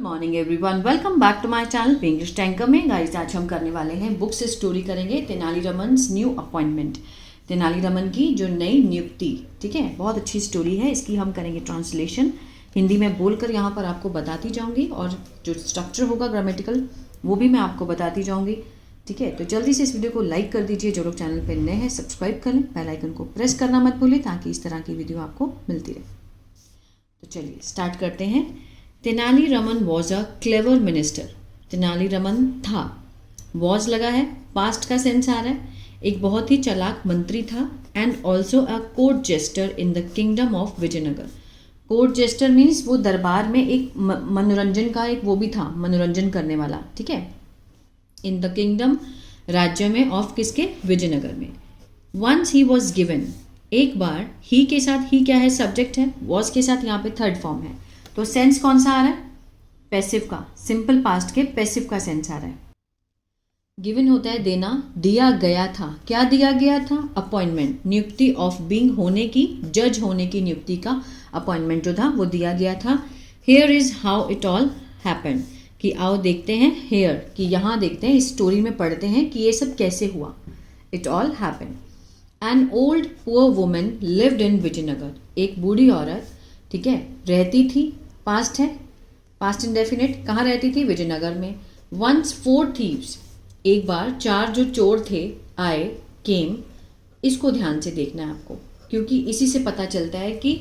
Morning everyone, welcome back to my channel English tanker में। Guys आज हम करने वाले हैं बुक से स्टोरी करेंगे तेनालीरामन्स न्यू अपॉइंटमेंट, तेनालीरामन की जो नई नियुक्ति। ठीक है, बहुत अच्छी स्टोरी है, इसकी हम करेंगे ट्रांसलेशन। हिंदी में बोलकर यहाँ पर आपको बताती जाऊँगी और जो स्ट्रक्चर होगा ग्रामेटिकल वो भी मैं आपको बताती जाऊँगी। ठीक है, तो जल्दी से इस वीडियो को लाइक कर दीजिए। जो लोग चैनल पर नए हैं सब्सक्राइब कर लें, बेल आइकन को प्रेस करना मत भूलें ताकि इस तरह की वीडियो आपको मिलती रहे। तो चलिए स्टार्ट करते हैं। Tenali Raman was a clever minister. Tenali Raman था, वॉज लगा है, पास्ट का सेंस आ रहा है, एक बहुत ही चालाक मंत्री था। And also a court jester in the kingdom of Vijayanagara. Court jester means वो दरबार में एक मनोरंजन का एक वो भी था, मनोरंजन करने वाला। ठीक है, इन द किंगडम राज्य में, ऑफ किसके, विजयनगर में। वंस ही वॉज गिवन, एक बार, ही के साथ, ही क्या है, सब्जेक्ट है, वॉज के साथ यहाँ पे थर्ड फॉर्म है, तो सेंस कौन सा आ रहा है, पैसिव का, सिंपल पास्ट के पैसिव का सेंस आ रहा है। गिवन होता है देना, दिया गया था, क्या दिया गया था, अपॉइंटमेंट, नियुक्ति, ऑफ बीइंग होने की, जज होने की नियुक्ति का अपॉइंटमेंट जो था वो दिया गया था। Here is how it all happened, कि आओ देखते हैं, हेयर कि यहाँ देखते हैं, इस स्टोरी में पढ़ते हैं कि ये सब कैसे हुआ। It all happened. An old poor woman lived in Vijayanagara, एक बूढ़ी औरत, ठीक है, रहती थी, पास्ट है, पास्ट इंडेफिनिट, कहाँ रहती थी, विजयनगर में। वंस 4 थीव्स, एक बार 4 जो चोर थे आए, केम, इसको ध्यान से देखना है आपको क्योंकि इसी से पता चलता है कि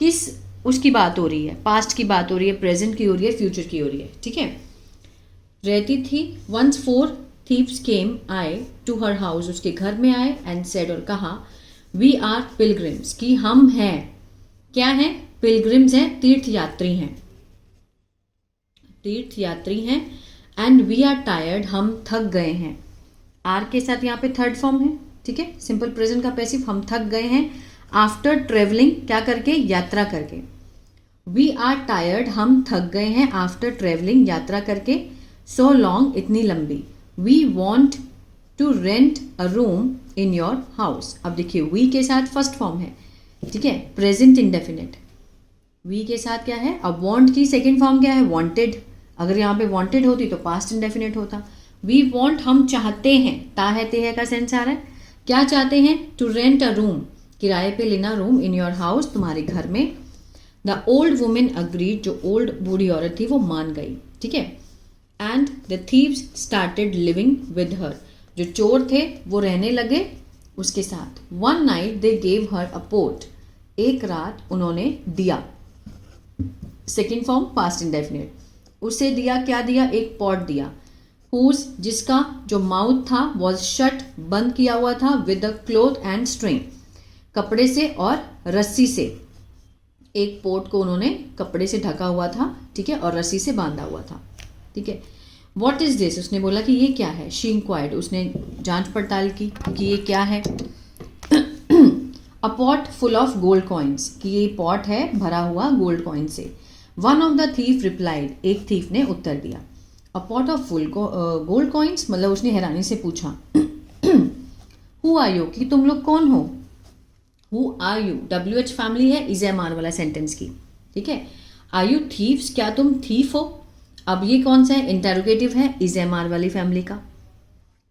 किस उसकी बात हो रही है, पास्ट की बात हो रही है, प्रेजेंट की हो रही है, फ्यूचर की हो रही है। ठीक है, रहती थी। वंस 4 थीव्स केम, आए, टू हर हाउस, उसके घर में आए, एंड सेड, और कहा, वी आर पिलग्रिम्स, कि हम हैं, क्या हैं, पिलग्रिम्स हैं, तीर्थयात्री हैं, तीर्थयात्री हैं। एंड वी आर टायर्ड, हम थक गए हैं, आर के साथ यहाँ पे थर्ड फॉर्म है। ठीक है, सिंपल प्रेजेंट का पैसिव, हम थक गए हैं। आफ्टर ट्रेवलिंग, क्या करके, यात्रा करके। वी आर टायर्ड, हम थक गए हैं, आफ्टर ट्रेवलिंग, यात्रा करके। सो लॉन्ग, इतनी लंबी। We want to rent a room in your house. अब देखिए, वी के साथ फर्स्ट फॉर्म है, ठीक है, प्रेजेंट इंडेफिनिट। वी के साथ क्या है, अब वॉन्ट की सेकेंड फॉर्म क्या है, वॉन्टेड। अगर यहाँ पे वॉन्टेड होती तो पास्ट इंडेफिनिट होता। वी वॉन्ट, हम चाहते हैं, ता है ते है का सेंस आ रहा है, क्या चाहते हैं, टू रेंट अ रूम, किराए पे लेना रूम, इन योर हाउस, तुम्हारे घर में। द ओल्ड वुमेन अग्रीड, जो ओल्ड बूढ़ी औरत थी वो मान गई। ठीक है, and the thieves started living with her, जो चोर थे वो रहने लगे उसके साथ। One night they gave her a pot, एक रात उन्होंने दिया, सेकेंड फॉर्म पास्ट इंडेफिनिट, उसे दिया, क्या दिया, एक पॉट दिया। हुज, जिसका जो माउथ था, वॉज शट, बंद किया हुआ था, with a cloth and string, कपड़े से और रस्सी से। एक पोट को उन्होंने कपड़े से ढका हुआ था, ठीक है, और रस्सी से बांधा हुआ था। ठीक है, वॉट इज दिस, उसने बोला कि ये क्या है। शी इंक्वायर्ड, उसने जांच पड़ताल की कि ये क्या है। अ pot full of gold coins, कि ये पॉट है भरा हुआ गोल्ड कॉइन से। One of the thief replied, एक थीफ ने उत्तर दिया। अ pot of full gold coins, मतलब उसने हैरानी से पूछा, हु आर यू, कि तुम लोग कौन हो। Who are you, WH family है, इज एम आर वाला सेंटेंस की। ठीक है, आर यू थीव्स, क्या तुम थीफ हो। अब ये कौन सा है, इंटेरोगेटिव है, इज एम आर वाली फैमिली का।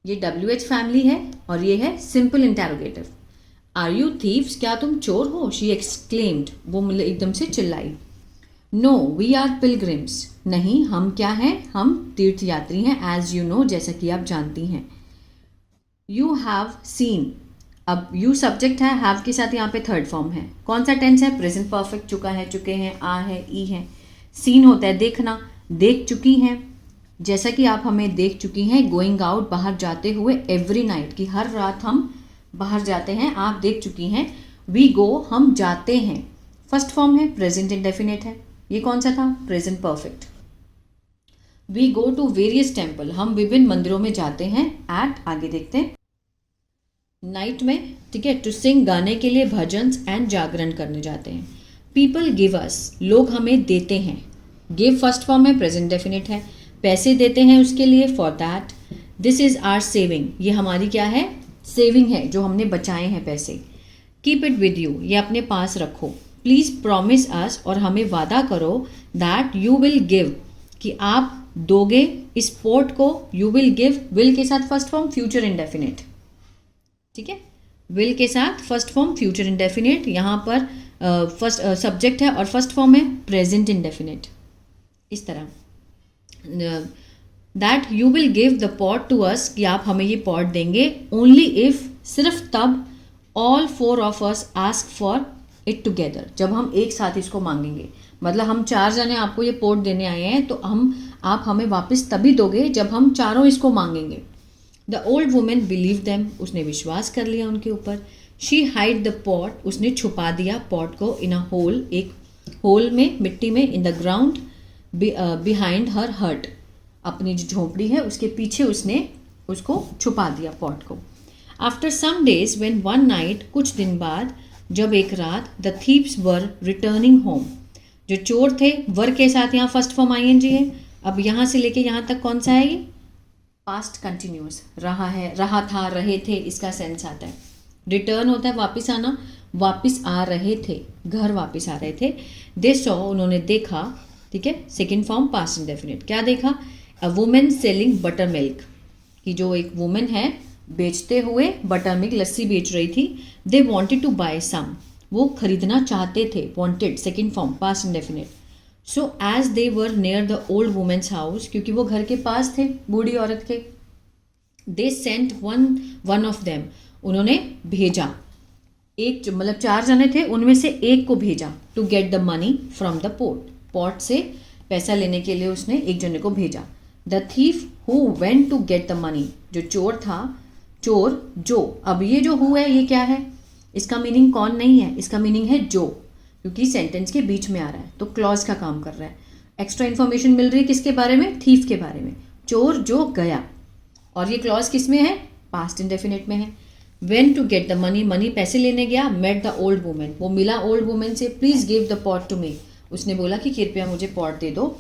ये WH फैमिली है और ये है simple interrogative. Are you thieves, क्या तुम चोर हो, शी एक्सक्लेम्ड, वो मतलब एकदम से चिल्लाई। नो वी आर पिलग्रिम्स, नहीं हम क्या हैं, हम तीर्थयात्री हैं, एज यू नो, जैसा कि आप जानती हैं। यू हैव सीन, अब यू सब्जेक्ट है, हैव के साथ यहाँ पे थर्ड फॉर्म है, कौन सा टेंस है, प्रेजेंट परफेक्ट, चुका है, चुके हैं, आ है, ई है। सीन होता है देखना, देख चुकी हैं, जैसा कि आप हमें देख चुकी हैं। गोइंग आउट, बाहर जाते हुए, एवरी नाइट, कि हर रात हम बाहर जाते हैं, आप देख चुकी हैं। वी गो, हम जाते हैं, फर्स्ट फॉर्म है, प्रेजेंट इंडेफिनिट है, ये कौन सा था, present perfect. We go to various temple, हम विभिन्न मंदिरों में जाते हैं। एट, आगे देखते हैं, नाइट में, ठीक है, टू सिंग, गाने के लिए, भजन एंड जागरण करने जाते हैं। पीपल गिव अस, लोग हमें देते हैं, गिव फर्स्ट फॉर्म है, प्रेजेंट डेफिनेट है, पैसे देते हैं उसके लिए, for that. This is our saving, ये हमारी क्या है, सेविंग है, जो हमने बचाए हैं पैसे। कीप इट विद यू, ये अपने पास रखो। प्लीज़ प्रॉमिस अस, और हमें वादा करो, दैट यू विल गिव, कि आप दोगे इस पॉट को, यू विल गिव, विल के साथ फर्स्ट फॉर्म फ्यूचर इंडेफिनिट, ठीक है, विल के साथ फर्स्ट फॉर्म फ्यूचर इंडेफिनिट, यहाँ पर फर्स्ट सब्जेक्ट है और फर्स्ट फॉर्म है प्रेजेंट इंडेफिनिट, इस तरह that you will give the pot to us, कि आप हमें ये पॉट देंगे, ओनली इफ, सिर्फ तब, all 4 of us ask for it together, जब हम एक साथ इसको मांगेंगे, मतलब हम 4 जने आपको ये पॉट देने आए हैं, तो आप हमें वापस तभी दोगे जब हम चारों इसको मांगेंगे। The old women believe them, उसने विश्वास कर लिया उनके ऊपर। शी हाइड द पॉट, उसने छुपा दिया पॉट को, इन अ होल, एक होल में, मिट्टी में, in the ground behind her हट, अपनी जो झोंपड़ी है उसके पीछे उसने उसको छुपा दिया पॉट को। After some days when one night, कुछ दिन बाद, जब एक रात, the thieves were returning home, जो चोर थे, वर के साथ यहाँ फर्स्ट फॉर्म आईएनजी है, अब यहाँ से लेके यहाँ तक कौन सा है ये, पास्ट कंटिन्यूस, रहा है, रहा था, रहे थे, इसका सेंस आता है। रिटर्न होता है वापस आना, वापस आ रहे थे, घर वापस आ रहे थे। दे सॉ, उन्होंने देखा, ठीक है, सेकेंड फॉर्म पास्ट इंडेफिनिट, क्या देखा, a women selling butter milk, कि जो एक वुमेन है बेचते हुए बटर मिल्क, लस्सी बेच रही थी। They wanted to buy some, वो खरीदना चाहते थे, wanted second form past indefinite. So as they were near the old women's house, क्योंकि वो घर के पास थे बूढ़ी औरत के, they sent one of them, उन्होंने भेजा, एक, मतलब 4 जने थे, उनमें से एक को भेजा, to get the money from the pot से पैसा लेने के लिए उसने एक जने को भेजा। The thief who went to get the money, जो चोर था, चोर जो, अब ये जो हु है ये क्या है, इसका मीनिंग कौन नहीं है, इसका मीनिंग है जो, क्योंकि सेंटेंस के बीच में आ रहा है तो क्लॉज का काम कर रहा है। एक्स्ट्रा इन्फॉर्मेशन मिल रही है किसके बारे में, थीफ के बारे में, चोर जो गया, और ये क्लॉज किस में है, पास्ट इंडेफिनिट में है। Went to get the money, money पैसे लेने गया, मेट द ओल्ड वुमेन, वो मिला ओल्ड वुमेन से, please give the pot to me, उसने बोला कि कृपया मुझे पॉट दे दो।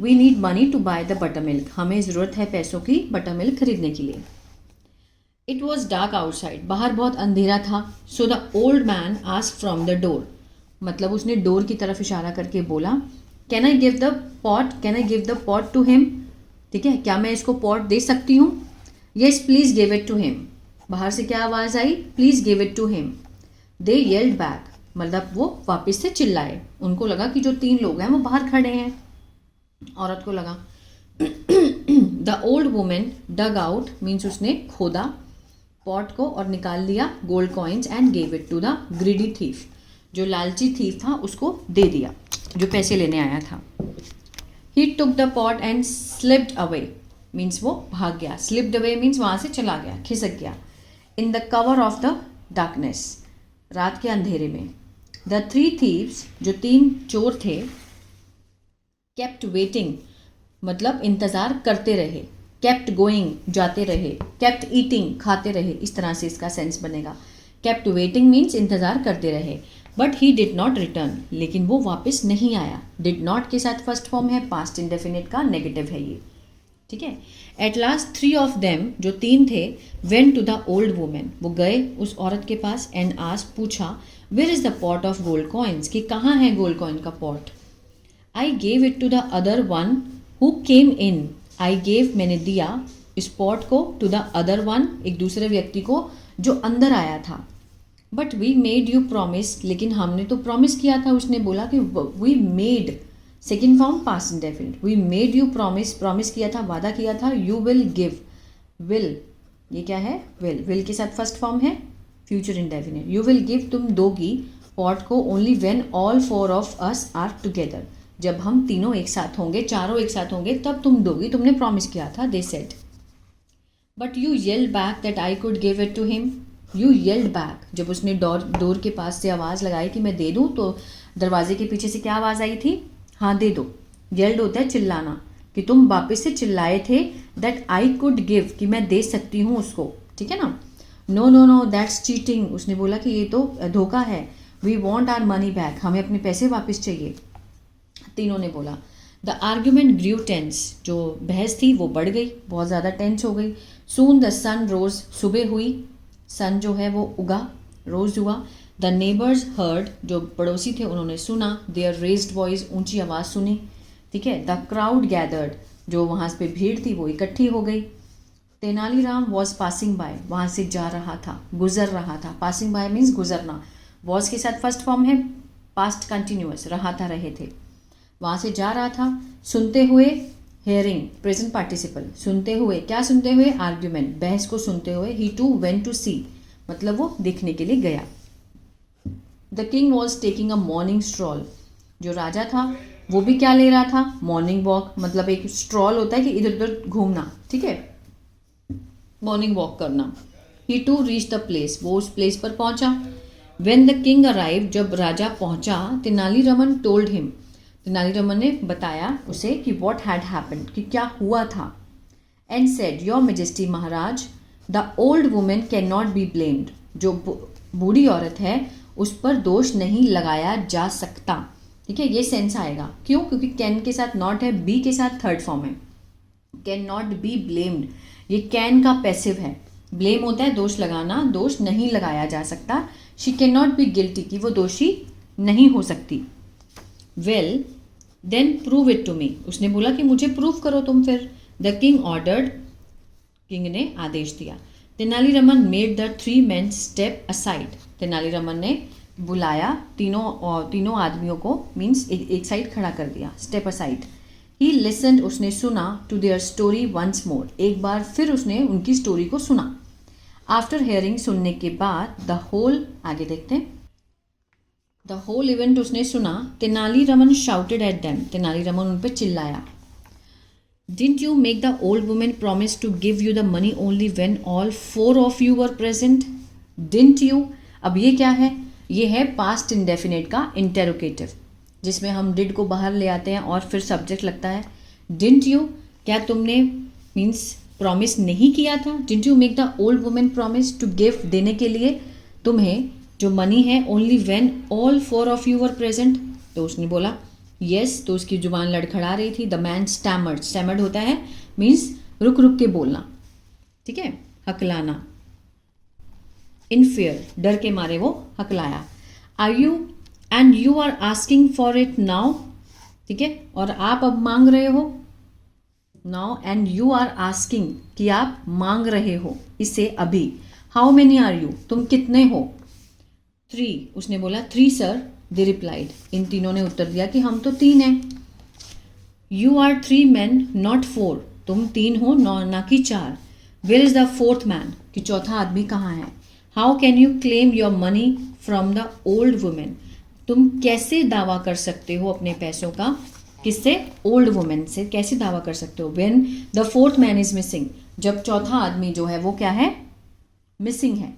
We need money to buy the buttermilk, हमें ज़रूरत है पैसों की बटर मिल्क खरीदने के लिए। इट वॉज डार्क आउटसाइड, बाहर बहुत अंधेरा था। So the old man asked from the door, मतलब उसने डोर की तरफ इशारा करके बोला, can I give the pot, can I give the pot to him, ठीक है, क्या मैं इसको पॉट दे सकती हूँ। Yes please give it to him, बाहर से क्या आवाज़ आई, please give it to him. They yelled back, मतलब वो वापस से चिल्लाए, उनको लगा कि जो 3 लोग हैं वो बाहर खड़े हैं, औरत को लगा। The old women dug out, means उसने खोदा पॉट को और निकाल लिया gold coins and gave it to the greedy thief, जो लालची थीफ था उसको दे दिया, जो पैसे लेने आया था। He took the pot and slipped away, means वो भाग गया, स्लिप्ड अवे मीन्स वहाँ से चला गया, खिसक गया। In the cover of the darkness, रात के अंधेरे में। द 3 थीव्स, जो 3 चोर थे, केप्ट वेटिंग, मतलब इंतज़ार करते रहे, केप्ट गोइंग, जाते रहे, केप्ट ईटिंग, खाते रहे, इस तरह से इसका सेंस बनेगा। केप्ट वेटिंग मीन्स इंतज़ार करते रहे। But he did not return, लेकिन वो वापस नहीं आया। डिड नॉट के साथ फर्स्ट फॉर्म है, पास्ट इंडेफिनिट का नेगेटिव है ये, ठीक है। एट लास्ट 3 ऑफ देम, जो 3 थे, went to the old women, वो गए उस औरत के पास, एंड आस्क्ड, पूछा, where is the pot of gold coins, कि कहाँ है गोल्ड कॉइन का pot. I gave it to the other one who came in, I gave, मैंने दिया इस पॉट को, टू द अदर वन, एक दूसरे व्यक्ति को जो अंदर आया था। But we made you promise, लेकिन हमने तो प्रॉमिस किया था, उसने बोला कि we made, second form past indefinite, we made you promise, promise किया था, वादा किया था, यू विल गिव, विल, ये क्या है, विल के साथ फर्स्ट फॉर्म है future indefinite, you will give, तुम दोगी पॉट को, only when all 4 of us are together, जब हम तीनों एक साथ होंगे, चारों एक साथ होंगे, तब तुम दोगी, तुमने प्रॉमिस किया था, they said. But you yelled back that I could give it to him, you yelled back, जब उसने डोर के पास से आवाज़ लगाई कि मैं दे दूँ, तो दरवाजे के पीछे से क्या आवाज़ आई थी, हाँ दे दो। येल्ड होता है चिल्लाना, कि तुम वापस से चिल्लाए थे, दैट आई कुड गिव, कि मैं दे सकती हूँ उसको, ठीक है ना। No no no that's cheating, उसने बोला कि ये तो धोखा है। We want our money back, हमें अपने पैसे वापस चाहिए, तीनों ने बोला। द आर्ग्यूमेंट ग्रू टेंस, जो बहस थी वो बढ़ गई, बहुत ज़्यादा टेंस हो गई। सून द सन रोज, सुबह हुई, सन जो है वो उगा, रोज हुआ। द नेबर्स हर्ड, जो पड़ोसी थे उन्होंने सुना। देयर रेज्ड वॉइस, ऊंची आवाज़ सुनी, ठीक है। द क्राउड गैदर्ड, जो वहाँ पे भीड़ थी वो इकट्ठी हो गई। तेनालीराम वॉज पासिंग बाय, वहाँ से जा रहा था, गुजर रहा था। पासिंग बाय मीन्स गुजरना। वॉज के साथ फर्स्ट फॉर्म है पास्ट कंटिन्यूअस, रहा था, रहे थे। वहाँ से जा रहा था। सुनते हुए, हेयरिंग प्रेजेंट पार्टिसिपल, सुनते हुए, क्या सुनते हुए? आर्ग्यूमेंट, बहस को सुनते हुए। ही टू वेंट टू सी, मतलब वो देखने के लिए गया। The king was taking a morning stroll, जो राजा था वो भी क्या ले रहा था? मॉर्निंग वॉक, मतलब एक स्ट्रॉल होता है कि इधर उधर घूमना, ठीक है, मॉर्निंग वॉक करना। ही टू रीच द प्लेस, वो उस प्लेस पर पहुंचा। वेन द किंग अराइव, जब राजा पहुंचा, तेनालीरामन टोल्ड हिम, तेनालीरामन ने बताया उसे कि वॉट हैड हैपेंड, कि क्या हुआ था। And said, your majesty Maharaj, the old women can not be blamed, जो बूढ़ी औरत है उस पर दोष नहीं लगाया जा सकता। ठीक है, ये सेंस आएगा। क्यों? क्योंकि कैन के साथ नॉट है, बी के साथ थर्ड फॉर्म है। कैन नॉट बी ब्लेम्ड, ये कैन का पैसिव है। ब्लेम होता है दोष लगाना, दोष नहीं लगाया जा सकता। She can not be guilty, कि वो दोषी नहीं हो सकती। Well then prove it to me, उसने बोला कि मुझे प्रूव करो तुम फिर। द किंग ऑर्डर्ड, किंग ने आदेश दिया। Tenali Raman made the 3 men step aside, Tenali Raman ने बुलाया तीनों आदमियों को, मीन्स एक साइड खड़ा कर दिया, स्टेप असाइड। ही लिसन्ड, उसने सुना, to their story once more, एक बार फिर उसने उनकी स्टोरी को सुना। आफ्टर हेयरिंग, सुनने के बाद, द होल, आगे देखते हैं, द होल इवेंट उसने सुना। Tenaliraman shouted at them, Tenaliraman उन पर चिल्लाया। Didn't you make the old women promise to give you the money only when all 4 of you were present? Didn't you, अब ये क्या है? ये है पास्ट इंडेफिनेट का इंटेरोगेटिव, जिसमें हम डिड को बाहर ले आते हैं और फिर सब्जेक्ट लगता है। डिडंट यू, क्या तुमने, मीन्स प्रॉमिस नहीं किया था? Didn't you make the old women promise to give, देने के लिए तुम्हें जो मनी है, only when all 4 of you were present? तो उसने बोला यस, तो उसकी जुबान लड़खड़ा रही थी। द मैन स्टैमर्ड, स्टैमर्ड होता है मीन्स रुक रुक के बोलना, ठीक है, हकलाना। इन फियर, डर के मारे वो हकलाया। Are you and you are asking for it now, ठीक है, और आप अब मांग रहे हो। Now and you are asking, कि आप मांग रहे हो इसे अभी। हाउ मेनी आर यू, तुम कितने हो? 3, उसने बोला 3 सर, दे रिप्लाइड, इन तीनों ने उत्तर दिया कि हम तो 3 हैं। यू आर 3 men नॉट 4, तुम 3 हो ना कि 4। Where is the 4th man, कि चौथा आदमी कहाँ है? How can you claim your money from the old women, तुम कैसे दावा कर सकते हो अपने पैसों का? किससे? ओल्ड वुमेन से कैसे दावा कर सकते हो? When the 4th man is missing, जब चौथा आदमी जो है वो क्या है? मिसिंग है।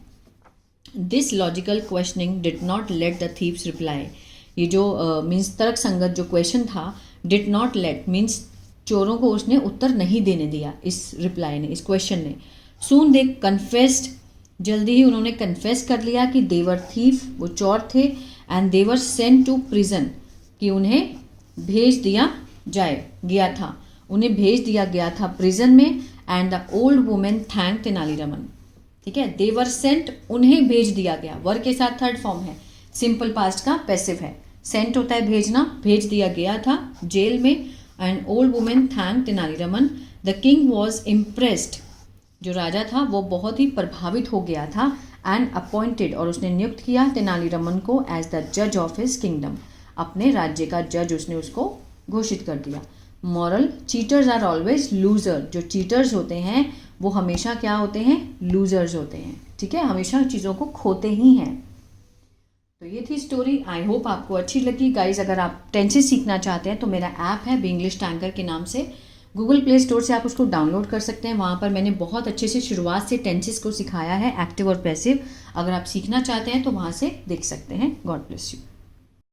This logical questioning did not let the thieves reply, ये जो मीन्स तर्क संगत जो क्वेश्चन था, डिड नॉट लेट मीन्स चोरों को उसने उत्तर नहीं देने दिया, इस रिप्लाई ने, इस क्वेश्चन ने। सून दे कन्फेस्ड, जल्दी ही उन्होंने कन्फेस कर लिया कि देवर थीफ, वो चोर थे। And they were sent to prison, कि उन्हें भेज दिया गया था, उन्हें भेज दिया गया था प्रिजन में। And the old women thank Tenali Raman, ठीक है, देवर सेंट, उन्हें भेज दिया गया, वर्ब के साथ थर्ड फॉर्म है, सिंपल पास्ट का पैसिव है। सेंट होता है भेजना, भेज दिया गया था जेल में। And old women thank Tenali Raman. The king was impressed, जो राजा था वो बहुत ही प्रभावित हो गया था। एंड अपॉइंटेड, और उसने नियुक्त किया तेनालीरामन को एज द जज ऑफ हिज किंगडम, अपने राज्य का जज उसने उसको घोषित कर दिया। Moral, cheaters are always loser, जो चीटर्स होते हैं वो हमेशा क्या होते हैं? लूजर्स होते हैं, ठीक है, हमेशा चीज़ों को खोते ही हैं। तो ये थी स्टोरी। आई होप आपको अच्छी लगी गाइज। अगर आप टेंसेस सीखना चाहते हैं तो मेरा ऐप है इंग्लिश टैंकर के नाम से, गूगल प्ले स्टोर से आप उसको डाउनलोड कर सकते हैं। वहाँ पर मैंने बहुत अच्छे से शुरुआत से टेंसेस को सिखाया है, एक्टिव और पैसिव। अगर आप सीखना चाहते हैं तो वहाँ से देख सकते हैं। God bless you.